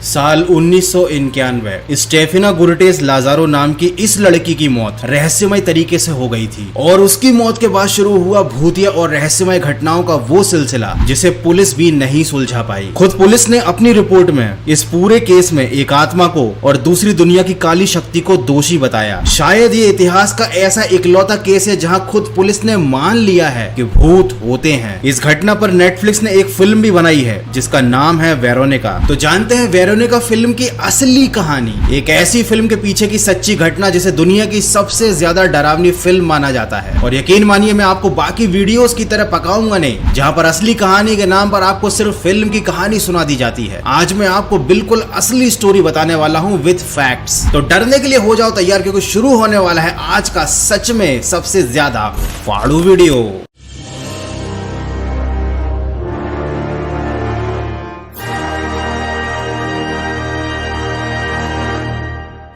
साल 1991 स्टेफिना गुर्टेस लाजारो नाम की इस लड़की की मौत रहस्यमय तरीके से हो गई थी और उसकी मौत के बाद शुरू हुआ भूतिया और रहस्यमय घटनाओं का वो सिलसिला जिसे पुलिस भी नहीं सुलझा पाई। खुद पुलिस ने अपनी रिपोर्ट में इस पूरे केस में एक आत्मा को और दूसरी दुनिया की काली शक्ति को दोषी बताया। शायद ये इतिहास का ऐसा इकलौता केस है जहां खुद पुलिस ने मान लिया है कि भूत होते हैं। इस घटना पर नेटफ्लिक्स ने एक फिल्म भी बनाई है जिसका नाम है वेरोनिका। तो जानते हैं वेरोनिका फिल्म की असली कहानी, एक ऐसी फिल्म के पीछे की सच्ची घटना जिसे दुनिया की सबसे ज्यादा डरावनी फिल्म माना जाता है। और यकीन मानिए मैं आपको बाकी वीडियोस की तरह पकाऊंगा नहीं जहां पर असली कहानी के नाम पर आपको सिर्फ फिल्म की कहानी सुना दी जाती है। आज मैं आपको बिल्कुल असली स्टोरी बताने वाला हूं विद फैक्ट्स। तो डरने के लिए हो जाओ तैयार क्योंकि शुरू होने वाला है आज का सच में सबसे ज्यादा फाड़ू वीडियो।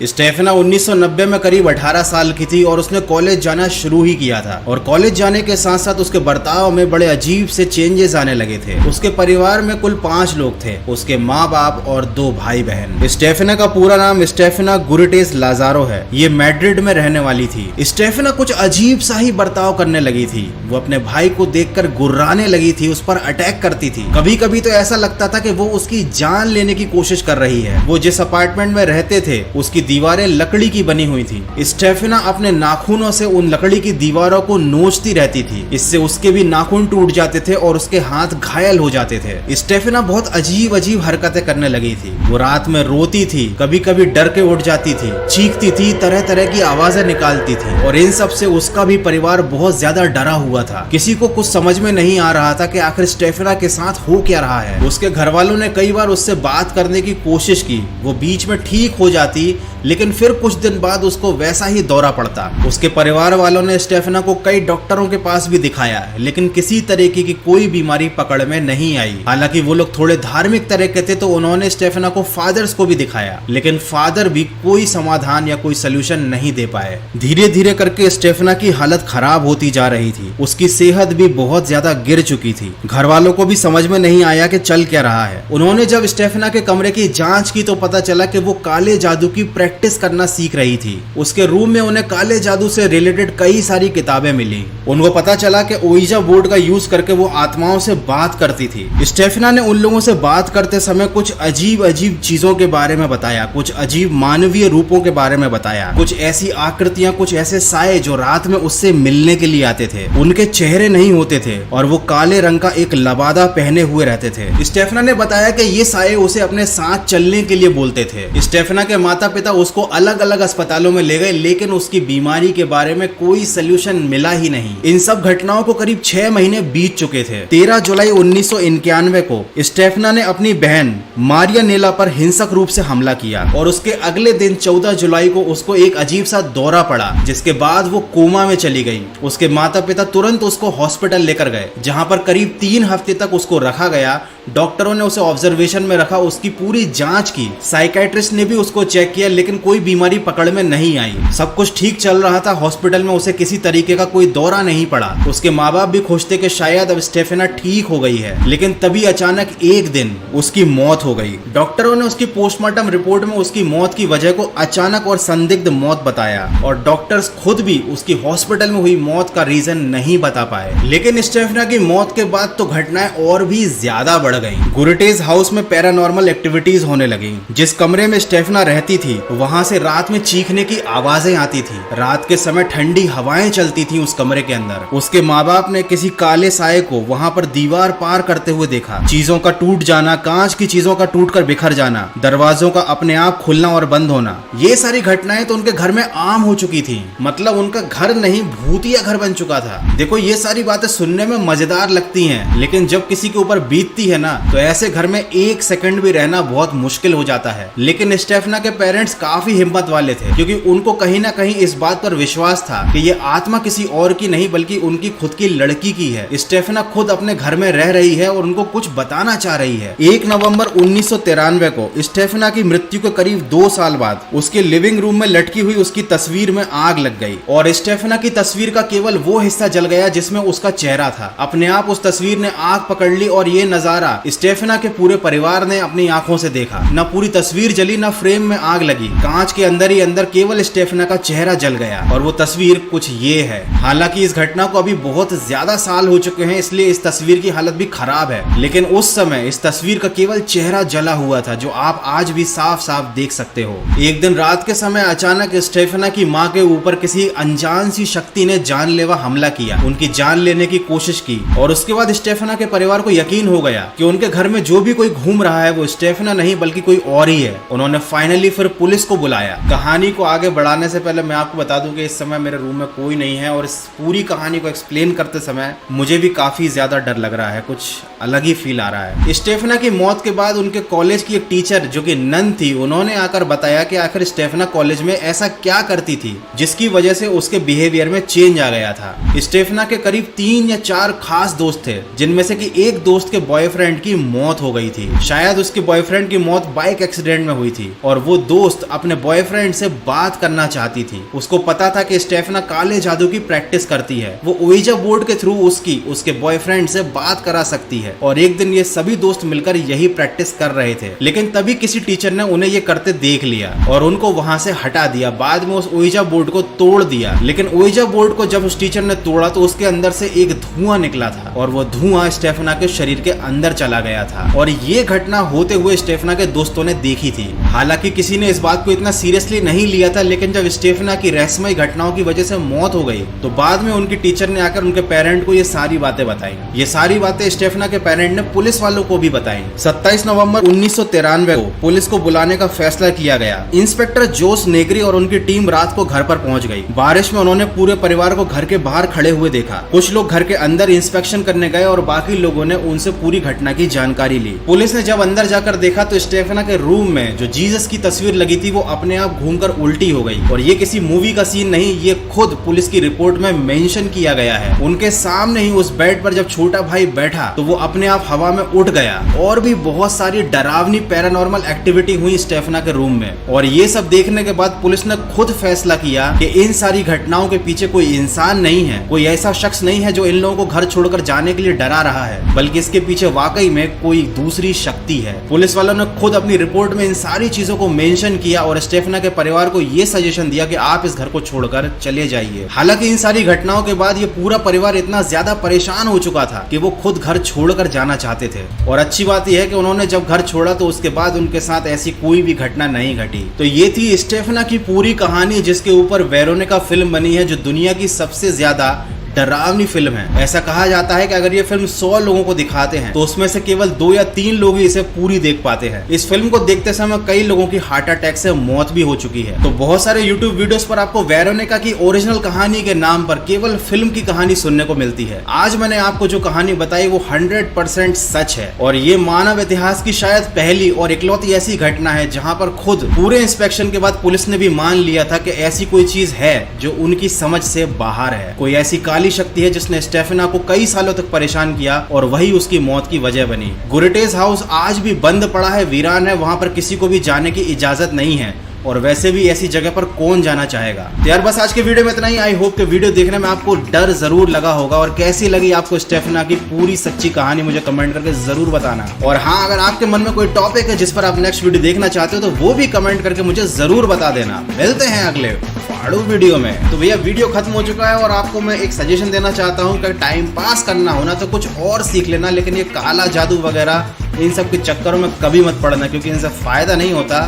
स्टेफिना 1990 में करीब 18 साल की थी और उसने कॉलेज जाना शुरू ही किया था और कॉलेज जाने के साथ साथ उसके बर्ताव में बड़े अजीब से चेंजेस आने लगे थे। उसके परिवार में कुल 5 लोग थे, उसके माँ बाप और 2 भाई बहन। स्टेफिना का पूरा नाम स्टेफिना गुर्टेस लाजारो है। ये मैड्रिड में रहने वाली थी। स्टेफिना कुछ अजीब सा ही बर्ताव करने लगी थी। वो अपने भाई को देखकर गुर्राने लगी थी, उस पर अटैक करती थी। कभी कभी तो ऐसा लगता था कि वो उसकी जान लेने की कोशिश कर रही है। वो जिस अपार्टमेंट में रहते थे उसकी दीवारें लकड़ी की बनी हुई थी। स्टेफिना अपने नाखूनों से उन लकड़ी की दीवारों को नोचती रहती थी। इससे उसके भी नाखून टूट जाते थे और उसके हाथ घायल हो जाते थे। स्टेफिना बहुत अजीब अजीब हरकतें करने लगी थी। वो रात में रोती थी, कभी कभी डर के उठ जाती थी, चीखती थी, तरह तरह की आवाजें निकालती थी और इन सब से उसका भी परिवार बहुत ज्यादा डरा हुआ था। किसी को कुछ समझ में नहीं आ रहा था कि आखिर स्टेफिना के साथ हो क्या रहा है। उसके घर वालों ने कई बार उससे बात करने की कोशिश की। वो बीच में ठीक हो जाती लेकिन फिर कुछ दिन बाद उसको वैसा ही दौरा पड़ता। उसके परिवार वालों ने स्टेफिना को कई डॉक्टरों के पास भी दिखाया लेकिन किसी तरीके की कोई बीमारी पकड़ में नहीं आई। हालांकि वो लोग थोड़े धार्मिक तरह के थे तो उन्होंने स्टेफिना को फादर्स को भी दिखाया लेकिन फादर भी कोई समाधान या कोई सोल्यूशन नहीं दे पाए। धीरे धीरे करके स्टेफिना की हालत खराब होती जा रही थी। उसकी सेहत भी बहुत ज्यादा गिर चुकी थी। घर वालों को भी समझ में नहीं आया कि चल क्या रहा है। उन्होंने जब स्टेफिना के कमरे की जांच की तो पता चला कि वो काले जादू की प्रैक्टिस करना सीख रही थी। उसके रूम में उन्हें काले जादू से रिलेटेड कई सारी किताबें मिली। उनको पता चला कि ओइजा बोर्ड का यूज करके वो आत्माओं से बात करती थी। स्टेफिना ने उन लोगों से बात करते समय कुछ अजीब अजीब चीजों के बारे में बताया, कुछ अजीब मानवीय रूपों के बारे में बताया, कुछ ऐसी आकृतियां, कुछ ऐसे साए जो रात में उससे मिलने के लिए आते थे। उनके चेहरे नहीं होते थे और वो काले रंग का एक लबादा पहने हुए रहते थे। स्टेफिना ने बताया कि ये साए उसे अपने साथ चलने के लिए बोलते थे। स्टेफिना के माता पिता उसको अलग अलग अस्पतालों में ले गए लेकिन उसकी बीमारी के बारे में कोई सलूशन मिला ही नहीं। इन सब घटनाओं को करीब 6 महीने बीत चुके थे। 13 जुलाई 1991 को स्टेफिना ने अपनी बहन मारिया नेला पर हिंसक रूप से हमला किया और उसके अगले दिन 14 जुलाई को उसको एक अजीब सा दौरा पड़ा जिसके बाद वो कोमा में चली गई। उसके माता पिता तुरंत उसको हॉस्पिटल लेकर गए जहां पर करीब 3 हफ्ते तक उसको रखा गया। डॉक्टरों ने उसे ऑब्जर्वेशन में रखा, उसकी पूरी जांच की। साइकेट्रिस्ट ने भी उसको चेक किया लेकिन कोई बीमारी पकड़ में नहीं आई। सब कुछ ठीक चल रहा था। हॉस्पिटल में उसे किसी तरीके का कोई दौरा नहीं पड़ा। उसके माँ बाप भी खुश थे कि शायद अब स्टेफिना ठीक हो गई है लेकिन तभी अचानक एक दिन उसकी मौत हो गई। डॉक्टरों ने उसकी पोस्टमार्टम रिपोर्ट में उसकी मौत की वजह को अचानक और संदिग्ध मौत बताया और डॉक्टर्स खुद भी उसकी हॉस्पिटल में हुई मौत का रीजन नहीं बता पाए। लेकिन स्टेफिना की मौत के बाद तो घटनाएं और भी ज्यादा बढ़ गई। गुर्टेस हाउस में पैरानॉर्मल एक्टिविटीज होने लगी। जिस कमरे में स्टेफिना रहती थी वहां से रात में चीखने की आवाजें आती थी। रात के समय ठंडी हवाएं चलती थी उस कमरे के अंदर। उसके माँ बाप ने किसी काले साए को वहां पर दीवार पार करते हुए देखा। चीजों का टूट जाना, कांच की चीजों का टूटकर बिखर जाना, दरवाजों का अपने आप खुलना और बंद होना, ये सारी घटनाएं तो उनके घर में आम हो चुकी थी। मतलब उनका घर नहीं भूतिया घर बन चुका था। देखो ये सारी बातें सुनने में मजेदार लगती हैं लेकिन जब किसी के ऊपर बीतती है ना तो ऐसे घर में 1 सेकंड भी रहना बहुत मुश्किल हो जाता है। लेकिन स्टेफिना के पेरेंट्स काफी हिम्मत वाले थे क्योंकि उनको कहीं ना कहीं इस बात पर विश्वास था कि ये आत्मा किसी और की नहीं बल्कि उनकी खुद की लड़की की है। स्टेफिना खुद अपने घर में रह रही है और उनको कुछ बताना चाह रही है। 1 नवंबर 1993 को स्टेफिना की मृत्यु के करीब 2 साल बाद उसके लिविंग रूम में लटकी हुई उसकी तस्वीर में आग लग गई और स्टेफिना की तस्वीर का केवल वो हिस्सा जल गया जिसमें उसका चेहरा था। अपने आप उस तस्वीर ने आग पकड़ ली और ये नजारा स्टेफना के पूरे परिवार ने अपनी आंखों से देखा। न पूरी तस्वीर जली, न फ्रेम में आग लगी, कांच के अंदर ही अंदर केवल स्टेफना का चेहरा जल गया। और वो तस्वीर कुछ ये है। हालांकि इस घटना को अभी बहुत ज्यादा साल हो चुके हैं, इसलिए इस तस्वीर की हालत भी खराब है, लेकिन उस समय इस तस्वीर का केवल चेहरा जला हुआ था, जो आप आज भी साफ साफ देख सकते हो। एक दिन रात के समय अचानक स्टेफना की माँ के ऊपर किसी अनजान सी शक्ति ने जानलेवा हमला किया, उनकी जान लेने की कोशिश की। और उसके बाद स्टेफना के परिवार को यकीन हो गया कि उनके घर में जो भी कोई घूम रहा है वो स्टेफना नहीं बल्कि कोई और ही है। उन्होंने फाइनली फिर पुलिस को बुलाया। कहानी को आगे बढ़ाने से पहले मैं आपको बता दूं कि इस समय मेरे रूम में कोई नहीं है और इस पूरी कहानी को एक्सप्लेन करते समय मुझे भी काफी ज्यादा डर लग रहा है, कुछ अलग ही फील आ रहा है। स्टेफना की मौत के बाद उनके कॉलेज की एक टीचर जो कि नन थी, उन्होंने आकर बताया कि आखिर स्टेफना कॉलेज में ऐसा क्या करती थी जिसकी वजह से उसके बिहेवियर में चेंज आ गया था। स्टेफना के करीब 3 या 4 खास दोस्त थे, जिनमें से कि एक दोस्त के बॉयफ्रेंड की मौत हो गई थी। शायद उसके बॉयफ्रेंड की मौत बाइक एक्सीडेंट में हुई थी और वो दोस्त अपने बॉयफ्रेंड से बात करना चाहती थी। उसको पता था कि स्टेफना काले जादू की प्रैक्टिस करती है, वो ओइजा बोर्ड के थ्रू उसके बॉयफ्रेंड से बात करा सकती है। और एक दिन ये सभी दोस्त मिलकर यही प्रैक्टिस कर रहे थे, लेकिन तभी किसी टीचर ने उन्हें ये करते देख लिया और उनको वहां से हटा दिया। बाद में उस ओइजा बोर्ड को तोड़ दिया, लेकिन ओइजा बोर्ड को जब उस टीचर ने तोड़ा तो उसके अंदर से एक धुआं निकला था और वो धुआं स्टेफना के शरीर के अंदर चला गया था। और ये घटना होते हुए स्टेफना के दोस्तों ने देखी थी। हालांकि किसी ने इस बात को इतना सीरियसली नहीं लिया था, लेकिन जब स्टेफना की रहस्यमय घटनाओं की वजह से मौत हो गई तो बाद में उनकी टीचर ने आकर उनके पेरेंट को ये सारी बातें बताई। ये सारी बातें स्टेफना के पेरेंट ने पुलिस वालों को भी बताई। 27 नवंबर 1993 को पुलिस को बुलाने का फैसला किया गया। इंस्पेक्टर जोस नेग्री और उनकी टीम रात को घर पर पहुंच गई। बारिश में उन्होंने पूरे परिवार को घर के बाहर खड़े हुए देखा। कुछ लोग घर के अंदर इंस्पेक्शन करने गए और बाकी लोगों ने उनसे पूरी घटना की जानकारी ली। पुलिस ने जब अंदर जाकर देखा तो स्टेफना के रूम में जो जीसस की तस्वीर लगी थी वो अपने आप घूमकर उल्टी हो गई। और ये किसी मूवी का सीन नहीं, ये खुद पुलिस की रिपोर्ट में मेंशन किया गया है। उनके सामने ही उस बेड पर जब छोटा भाई बैठा तो वो अपने आप हवा में उठ गया। और भी बहुत सारी डरावनी पैरानॉर्मल एक्टिविटी हुई स्टेफना के रूम में। और ये सब देखने के बाद पुलिस ने खुद फैसला किया कि इन सारी घटनाओं के पीछे कोई इंसान नहीं है, कोई ऐसा शख्स नहीं है जो इन लोगों को घर छोड़कर जाने के लिए डरा रहा है, बल्कि इसके पीछे वाकई में कोई दूसरी शक्ति है। पुलिस वालों ने खुद अपनी रिपोर्ट में इन सारी चीजों को मेंशन किया और स्टेफना के परिवार को ये सजेशन दिया कि आप इस घर को छोड़कर चले जाइए। हालांकि इन सारी घटनाओं के बाद ये पूरा परिवार इतना ज्यादा परेशान हो चुका था कि वो खुद घर छोड़कर जाना चाहते थे। और अच्छी बात यह है कि उन्होंने जब घर छोड़ा तो उसके बाद उनके साथ ऐसी कोई भी घटना नहीं घटी। तो ये थी स्टेफना की पूरी कहानी, जिसके ऊपर वेरोनिका फिल्म बनी है, जो दुनिया की सबसे ज्यादा डरावनी फिल्म है। ऐसा कहा जाता है कि अगर ये फिल्म 100 लोगों को दिखाते हैं तो उसमें से केवल 2 या 3 लोग ही इसे पूरी देख पाते हैं। इस फिल्म को देखते समय कई लोगों की हार्ट अटैक से मौत भी हो चुकी है। तो बहुत सारे यूट्यूब वीडियोस पर आपको वेरोनिका की ओरिजिनल कहानी के नाम पर केवल फिल्म की कहानी सुनने को मिलती है। आज मैंने आपको जो कहानी बताई वो 100% सच है और ये मानव इतिहास की शायद पहली और इकलौती ऐसी घटना है जहाँ पर खुद पूरे इंस्पेक्शन के बाद पुलिस ने भी मान लिया था कि ऐसी कोई चीज है जो उनकी समझ से बाहर है। कोई ऐसी काली शक्ति है जिसने स्टेफना को कई सालों तक परेशान किया और वही उसकी मौत की वजह बनी। गुरेटेस हाउस आज भी बंद पड़ा है, वीरान है, वहां पर किसी को भी जाने की इजाजत नहीं है और वैसे भी ऐसी जगह पर कौन जाना चाहेगा। तो यार बस आज के वीडियो में इतना ही। आई होप कि वीडियो देखने में आपको डर जरूर लगा होगा और कैसी लगी आपको स्टेफना की पूरी सच्ची कहानी मुझे कमेंट करके जरूर बताना। और हाँ, अगर आपके मन में कोई टॉपिक है जिस पर आप नेक्स्ट वीडियो देखना चाहते हो तो वो भी कमेंट करके मुझे जरूर बता देना। मिलते हैं अगले फाड़ू वीडियो में। तो भैया वीडियो खत्म हो चुका है और आपको मैं एक सजेशन देना चाहता हूँ कि टाइम पास करना हो ना तो कुछ और सीख लेना, लेकिन ये काला जादू वगैरह इन सब के चक्करों में कभी मत पड़ना, क्योंकि इनसे फायदा नहीं होता,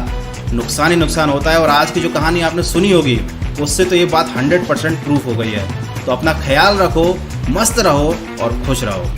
नुकसान ही नुकसान होता है। और आज की जो कहानी आपने सुनी होगी उससे तो ये बात 100% प्रूफ हो गई है। तो अपना ख्याल रखो, मस्त रहो और खुश रहो।